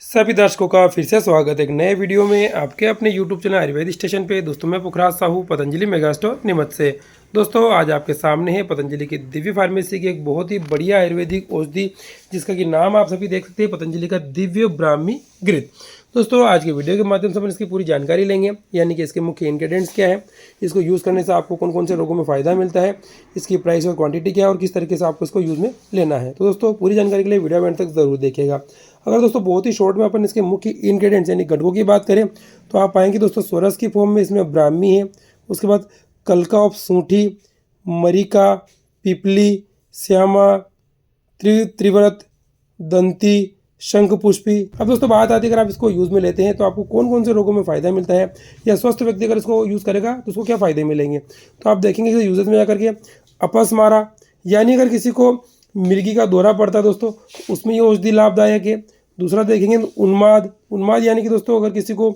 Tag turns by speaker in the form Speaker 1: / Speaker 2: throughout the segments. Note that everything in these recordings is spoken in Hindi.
Speaker 1: सभी दर्शकों का फिर से स्वागत है एक नए वीडियो में आपके अपने YouTube चैनल आयुर्वेद स्टेशन पे। दोस्तों मैं पुखराज साहू पतंजलि मेगा स्टोर नीमच से। दोस्तों आज आपके सामने है पतंजलि की दिव्य फार्मेसी की एक बहुत ही बढ़िया आयुर्वेदिक औषधि जिसका कि नाम आप सभी देख सकते हैं, पतंजलि का दिव्य ब्राह्मी घृत। दोस्तों आज के वीडियो के माध्यम से अपन इसकी पूरी जानकारी लेंगे, यानी कि इसके मुख्य इंग्रेडिएंट्स क्या है, इसको यूज़ करने से आपको कौन कौन से रोगों में फ़ायदा मिलता है, इसकी प्राइस और क्वांटिटी क्या है और किस तरीके से आपको इसको यूज़ में लेना है। तो दोस्तों पूरी जानकारी के लिए वीडियो में अंत तक ज़रूर देखिएगा। अगर दोस्तों बहुत ही शॉर्ट में अपन इसके मुख्य इंग्रेडिएंट्स यानी घटकों की बात करें तो आप पाएंगे दोस्तों सोरस की फॉर्म में इसमें ब्राह्मी है, उसके बाद कलका ऑफ सूंठी, मरिका, पिपली, श्यामा, त्रिव्रत, दंती, शंख पुष्पी। अब दोस्तों बात आती है अगर आप इसको यूज़ में लेते हैं तो आपको कौन कौन से रोगों में फ़ायदा मिलता है, या स्वस्थ व्यक्ति अगर इसको यूज़ करेगा तो उसको क्या फ़ायदे मिलेंगे। तो आप देखेंगे कि यूजेस में जाकर के अपस्मारा यानी अगर किसी को मिर्गी का दौरा पड़ता है दोस्तों तो उसमें ये औषधि लाभदायक है। दूसरा देखेंगे उन्माद, उन्माद यानी कि दोस्तों अगर किसी को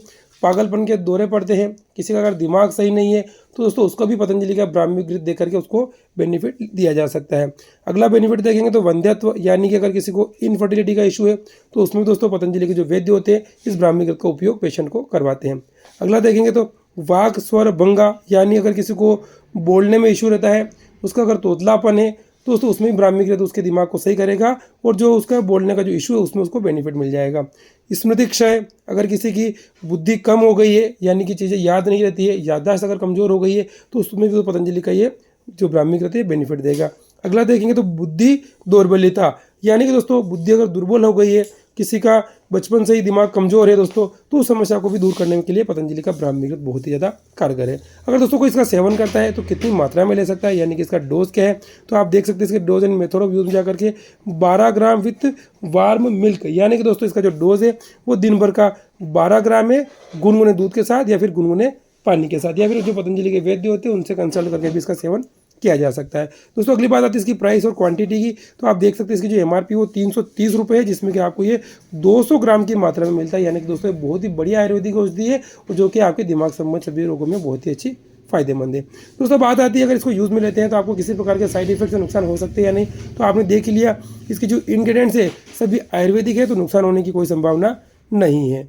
Speaker 1: पागलपन के दौरे पड़ते हैं, किसी का अगर दिमाग सही नहीं है तो दोस्तों उसको भी पतंजलि का ब्राह्मी घृत दे करके उसको बेनिफिट दिया जा सकता है। अगला बेनिफिट देखेंगे तो वंध्यत्व, यानी कि अगर किसी को इनफर्टिलिटी का इशू है तो उसमें दोस्तों पतंजलि के जो वैद्य होते हैं इस ब्राह्मी घृत का उपयोग पेशेंट को करवाते हैं। अगला देखेंगे तो वाक स्वर भंगा, यानी अगर किसी को बोलने में इशू रहता है, उसका अगर तोतलापन है तो दोस्तों उसमें ब्राह्मी घृत उसके दिमाग को सही करेगा और जो उसका बोलने का जो इशू है उसमें उसको बेनिफिट मिल जाएगा। स्मृति क्षय, अगर किसी की बुद्धि कम हो गई है यानी कि चीज़ें याद नहीं रहती है, याददाश्त अगर कमज़ोर हो गई है तो उसमें भी तो पतंजलि का ये जो ब्राह्मी घृत है बेनिफिट देगा। अगला देखेंगे तो बुद्धि दौर्बल्यता, यानी कि दोस्तों बुद्धि अगर दुर्बल हो गई है, किसी का बचपन से ही दिमाग कमज़ोर है दोस्तों, तो उस समस्या को भी दूर करने के लिए पतंजलि का ब्राह्मी घृत बहुत ही ज़्यादा कारगर है। अगर दोस्तों कोई इसका सेवन करता है तो कितनी मात्रा में ले सकता है, यानी कि इसका डोज क्या है, तो आप देख सकते हैं इसके dose and method of use में जाकर के 12 ग्राम विथ वार्म मिल्क, यानी कि दोस्तों इसका जो डोज है वो दिन भर का 12 ग्राम है गुनगुने दूध के साथ या फिर गुनगुने पानी के साथ, या फिर जो पतंजलि के वैद्य होते हैं उनसे कंसल्ट करके भी इसका सेवन किया जा सकता है। दोस्तों अगली बात आती है इसकी प्राइस और क्वांटिटी की, तो आप देख सकते हैं इसकी जो एमआरपी वो 330 रुपये है, जिसमें कि आपको ये 200 ग्राम की मात्रा में मिलता है, यानी कि दोस्तों बहुत ही बढ़िया आयुर्वेदिक औषधि है और जो कि आपके दिमाग संबंधी सभी रोगों में बहुत ही अच्छी फायदेमंद है। दोस्तों बात आती है अगर इसको यूज़ में लेते हैं तो आपको किसी प्रकार के साइड इफेक्ट से नुकसान हो सकते हैं या नहीं, तो आपने देख ही लिया इसके जो इंग्रेडिएंट्स है सभी आयुर्वेदिक है तो नुकसान होने की कोई संभावना नहीं है।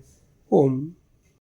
Speaker 1: ओम।